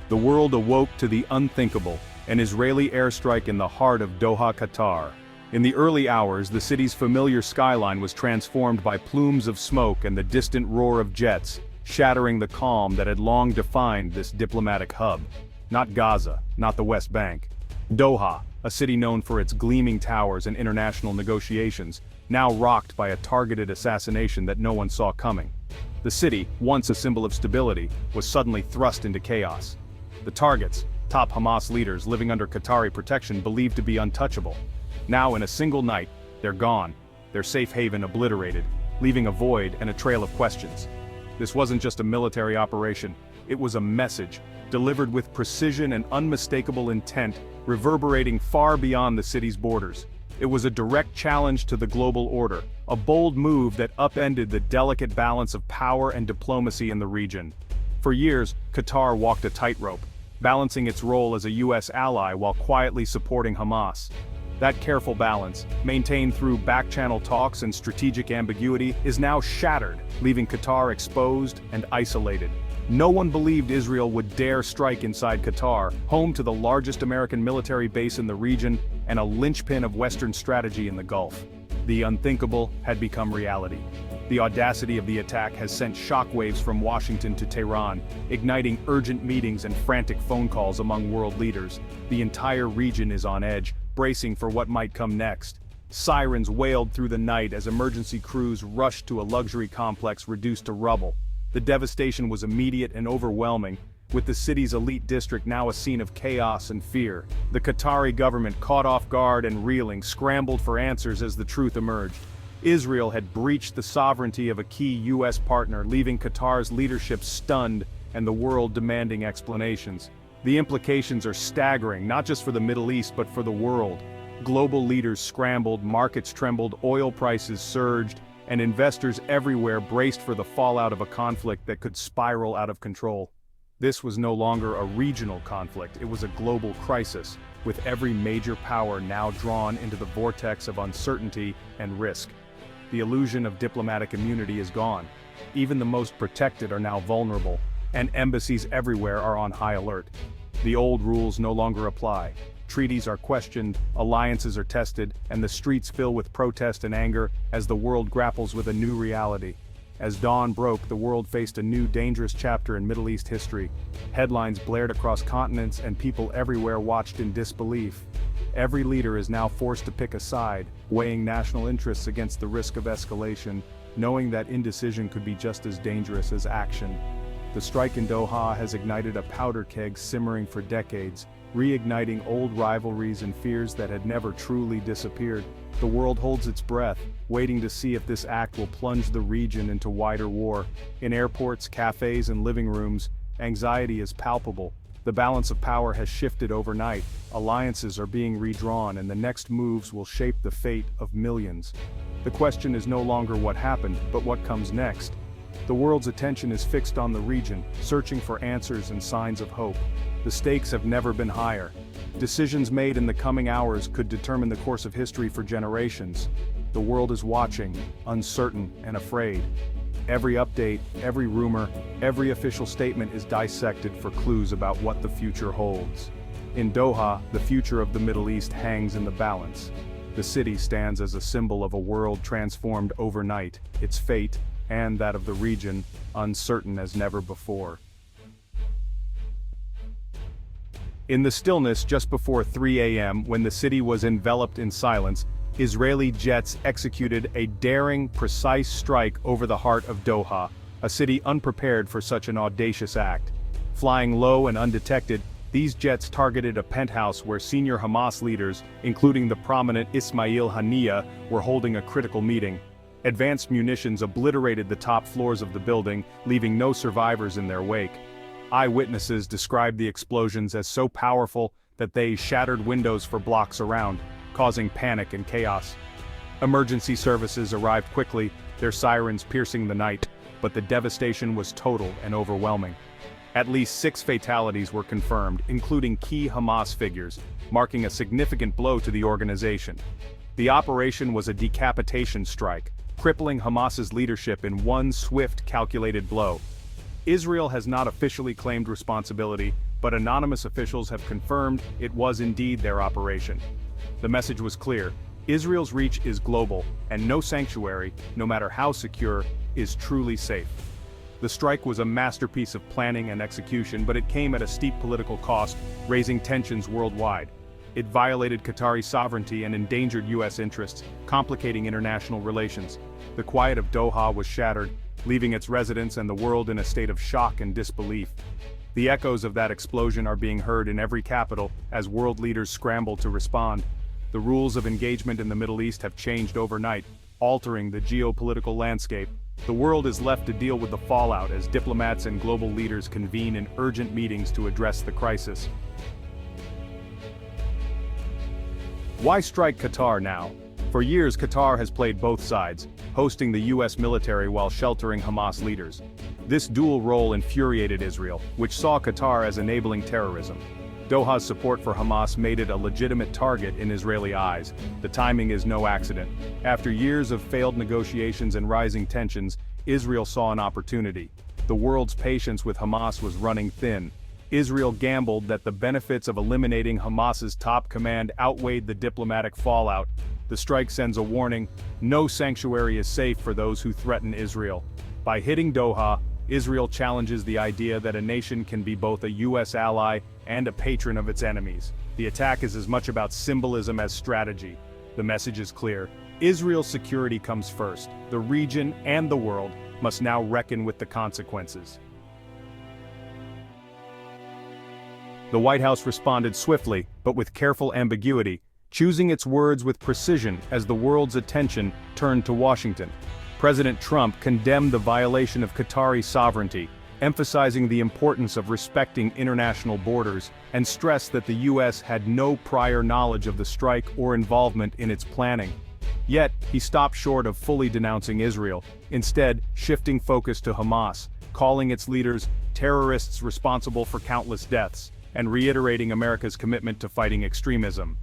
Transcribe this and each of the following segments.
The world awoke to the unthinkable, an Israeli airstrike in the heart of Doha, Qatar. In the early hours, the city's familiar skyline was transformed by plumes of smoke and the distant roar of jets, shattering the calm that had long defined this diplomatic hub. Not Gaza, not the West Bank. Doha, a city known for its gleaming towers and international negotiations, now rocked by a targeted assassination that no one saw coming. The city, once a symbol of stability, was suddenly thrust into chaos. The targets, top Hamas leaders living under Qatari protection believed to be untouchable. Now in a single night, they're gone, their safe haven obliterated, leaving a void and a trail of questions. This wasn't just a military operation, it was a message, delivered with precision and unmistakable intent, reverberating far beyond the city's borders. It was a direct challenge to the global order, a bold move that upended the delicate balance of power and diplomacy in the region. For years, Qatar walked a tightrope, balancing its role as a U.S. ally while quietly supporting Hamas. That careful balance, maintained through back-channel talks and strategic ambiguity, is now shattered, leaving Qatar exposed and isolated. No one believed Israel would dare strike inside Qatar, home to the largest American military base in the region and a linchpin of Western strategy in the Gulf. The unthinkable had become reality. The audacity of the attack has sent shockwaves from Washington to Tehran, igniting urgent meetings and frantic phone calls among world leaders. The entire region is on edge, bracing for what might come next. Sirens wailed through the night as emergency crews rushed to a luxury complex reduced to rubble. The devastation was immediate and overwhelming, with the city's elite district now a scene of chaos and fear. The Qatari government, caught off guard and reeling, scrambled for answers as the truth emerged. Israel had breached the sovereignty of a key U.S. partner, leaving Qatar's leadership stunned and the world demanding explanations. The implications are staggering, not just for the Middle East but for the world. Global leaders scrambled, markets trembled, oil prices surged, and investors everywhere braced for the fallout of a conflict that could spiral out of control. This was no longer a regional conflict, it was a global crisis, with every major power now drawn into the vortex of uncertainty and risk. The illusion of diplomatic immunity is gone. Even the most protected are now vulnerable, and embassies everywhere are on high alert. The old rules no longer apply. Treaties are questioned, alliances are tested, and the streets fill with protest and anger as the world grapples with a new reality. As dawn broke, the world faced a new dangerous chapter in Middle East history. Headlines blared across continents and people everywhere watched in disbelief. Every leader is now forced to pick a side, weighing national interests against the risk of escalation, knowing that indecision could be just as dangerous as action. The strike in Doha has ignited a powder keg simmering for decades, reigniting old rivalries and fears that had never truly disappeared. The world holds its breath, waiting to see if this act will plunge the region into wider war. In airports, cafes, and living rooms, anxiety is palpable. The balance of power has shifted overnight, alliances are being redrawn, and the next moves will shape the fate of millions. The question is no longer what happened, but what comes next. The world's attention is fixed on the region, searching for answers and signs of hope. The stakes have never been higher. Decisions made in the coming hours could determine the course of history for generations. The world is watching, uncertain and afraid. Every update, every rumor, every official statement is dissected for clues about what the future holds. In Doha, the future of the Middle East hangs in the balance. The city stands as a symbol of a world transformed overnight, its fate, and that of the region, uncertain as never before. In the stillness just before 3 a.m., when the city was enveloped in silence, Israeli jets executed a daring, precise strike over the heart of Doha, a city unprepared for such an audacious act. Flying low and undetected, these jets targeted a penthouse where senior Hamas leaders, including the prominent Ismail Haniyeh, were holding a critical meeting. Advanced munitions obliterated the top floors of the building, leaving no survivors in their wake. Eyewitnesses described the explosions as so powerful that they shattered windows for blocks around, causing panic and chaos. Emergency services arrived quickly, their sirens piercing the night, but the devastation was total and overwhelming. At least 6 fatalities were confirmed, including key Hamas figures, marking a significant blow to the organization. The operation was a decapitation strike, crippling Hamas's leadership in one swift, calculated blow. Israel has not officially claimed responsibility, but anonymous officials have confirmed it was indeed their operation. The message was clear: Israel's reach is global, and no sanctuary, no matter how secure, is truly safe. The strike was a masterpiece of planning and execution, but it came at a steep political cost, raising tensions worldwide. It violated Qatari sovereignty and endangered U.S. interests, complicating international relations. The quiet of Doha was shattered, leaving its residents and the world in a state of shock and disbelief. The echoes of that explosion are being heard in every capital as world leaders scramble to respond. The rules of engagement in the Middle East have changed overnight, altering the geopolitical landscape. The world is left to deal with the fallout as diplomats and global leaders convene in urgent meetings to address the crisis. Why strike Qatar now? For years, Qatar has played both sides, hosting the U.S. military while sheltering Hamas leaders. This dual role infuriated Israel, which saw Qatar as enabling terrorism. Doha's support for Hamas made it a legitimate target in Israeli eyes. The timing is no accident. After years of failed negotiations and rising tensions, Israel saw an opportunity. The world's patience with Hamas was running thin. Israel gambled that the benefits of eliminating Hamas's top command outweighed the diplomatic fallout. The strike sends a warning: no sanctuary is safe for those who threaten Israel. By hitting Doha, Israel challenges the idea that a nation can be both a U.S. ally and a patron of its enemies. The attack is as much about symbolism as strategy. The message is clear: Israel's security comes first. The region and the world must now reckon with the consequences. The White House responded swiftly, but with careful ambiguity, choosing its words with precision as the world's attention turned to Washington. President Trump condemned the violation of Qatari sovereignty, emphasizing the importance of respecting international borders, and stressed that the U.S. had no prior knowledge of the strike or involvement in its planning. Yet, he stopped short of fully denouncing Israel, instead shifting focus to Hamas, calling its leaders terrorists responsible for countless deaths, and reiterating America's commitment to fighting extremism.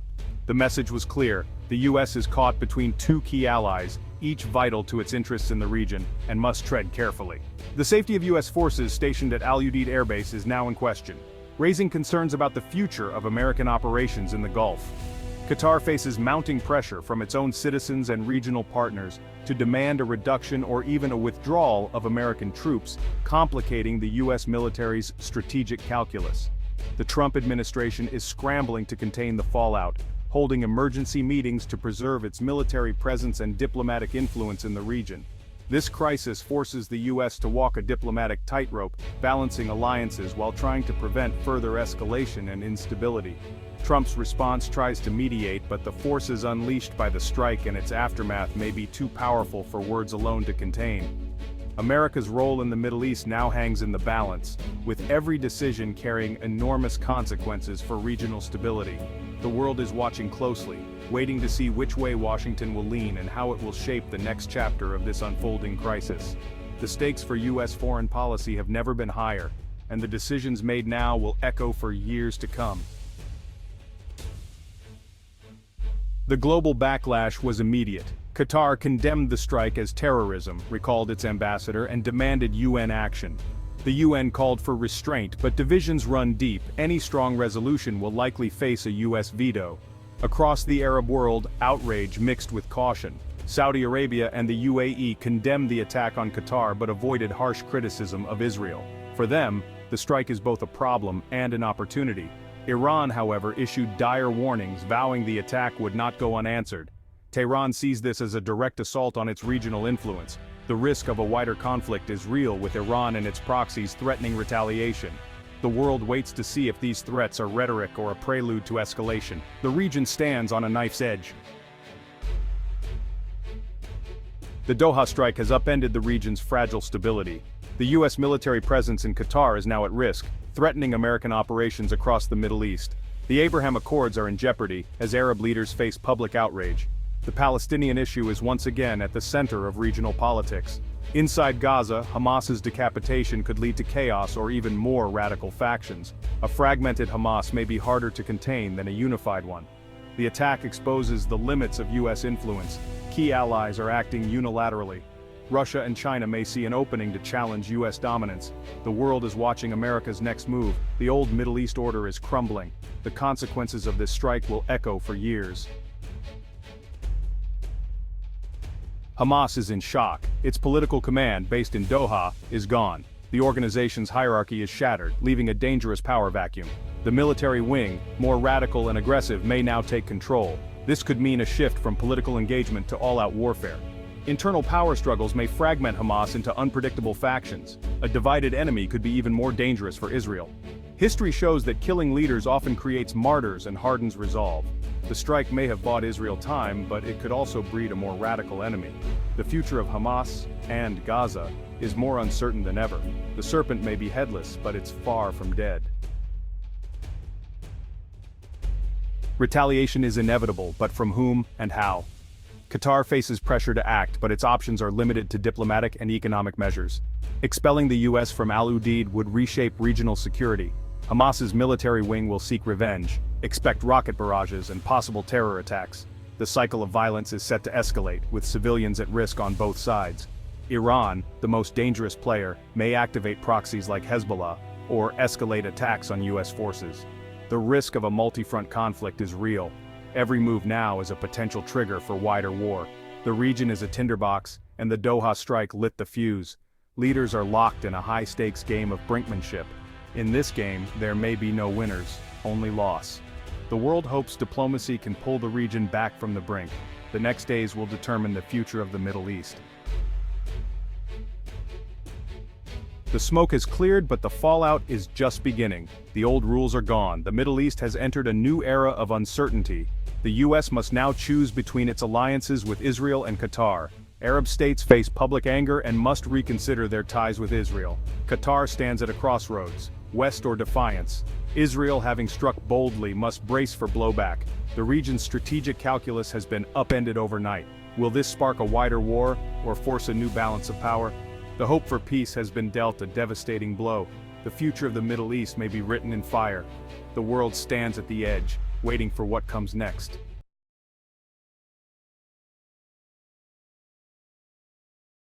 The message was clear: the U.S. is caught between two key allies, each vital to its interests in the region, and must tread carefully. The safety of U.S. forces stationed at Al Udeid Air Base is now in question, raising concerns about the future of American operations in the Gulf. Qatar faces mounting pressure from its own citizens and regional partners to demand a reduction or even a withdrawal of American troops, complicating the U.S. military's strategic calculus. The Trump administration is scrambling to contain the fallout, holding emergency meetings to preserve its military presence and diplomatic influence in the region. This crisis forces the U.S. to walk a diplomatic tightrope, balancing alliances while trying to prevent further escalation and instability. Trump's response tries to mediate, but the forces unleashed by the strike and its aftermath may be too powerful for words alone to contain. America's role in the Middle East now hangs in the balance, with every decision carrying enormous consequences for regional stability. The world is watching closely, waiting to see which way Washington will lean and how it will shape the next chapter of this unfolding crisis. The stakes for U.S. foreign policy have never been higher, and the decisions made now will echo for years to come. The global backlash was immediate. Qatar condemned the strike as terrorism, recalled its ambassador, and demanded UN action. The UN called for restraint, but divisions run deep. Any strong resolution will likely face a US veto. Across the Arab world, outrage mixed with caution. Saudi Arabia and the UAE condemned the attack on Qatar but avoided harsh criticism of Israel. For them, the strike is both a problem and an opportunity. Iran, however, issued dire warnings, vowing the attack would not go unanswered. Tehran sees this as a direct assault on its regional influence. The risk of a wider conflict is real, with Iran and its proxies threatening retaliation. The world waits to see if these threats are rhetoric or a prelude to escalation. The region stands on a knife's edge. The Doha strike has upended the region's fragile stability. The U.S. military presence in Qatar is now at risk, threatening American operations across the Middle East. The Abraham Accords are in jeopardy as Arab leaders face public outrage. The Palestinian issue is once again at the center of regional politics. Inside Gaza, Hamas's decapitation could lead to chaos or even more radical factions. A fragmented Hamas may be harder to contain than a unified one. The attack exposes the limits of U.S. influence. Key allies are acting unilaterally. Russia and China may see an opening to challenge U.S. dominance. The world is watching America's next move. The old Middle East order is crumbling. The consequences of this strike will echo for years. Hamas is in shock. Its political command, based in Doha, is gone. The organization's hierarchy is shattered, leaving a dangerous power vacuum. The military wing, more radical and aggressive, may now take control. This could mean a shift from political engagement to all-out warfare. Internal power struggles may fragment Hamas into unpredictable factions. A divided enemy could be even more dangerous for Israel. History shows that killing leaders often creates martyrs and hardens resolve. The strike may have bought Israel time, but it could also breed a more radical enemy. The future of Hamas and Gaza is more uncertain than ever. The serpent may be headless, but it's far from dead. Retaliation is inevitable, but from whom and how? Qatar faces pressure to act, but its options are limited to diplomatic and economic measures. Expelling the U.S. from Al Udeid would reshape regional security. Hamas's military wing will seek revenge. Expect rocket barrages and possible terror attacks. The cycle of violence is set to escalate, with civilians at risk on both sides. Iran, the most dangerous player, may activate proxies like Hezbollah, or escalate attacks on U.S. forces. The risk of a multi-front conflict is real. Every move now is a potential trigger for wider war. The region is a tinderbox, and the Doha strike lit the fuse. Leaders are locked in a high-stakes game of brinkmanship. In this game, there may be no winners, only loss. The world hopes diplomacy can pull the region back from the brink. The next days will determine the future of the Middle East. The smoke has cleared, but the fallout is just beginning. The old rules are gone. The Middle East has entered a new era of uncertainty. The U.S. must now choose between its alliances with Israel and Qatar. Arab states face public anger and must reconsider their ties with Israel. Qatar stands at a crossroads, west or defiance. Israel, having struck boldly, must brace for blowback. The region's strategic calculus has been upended overnight. Will this spark a wider war, or force a new balance of power? The hope for peace has been dealt a devastating blow. The future of the Middle East may be written in fire. The world stands at the edge, waiting for what comes next.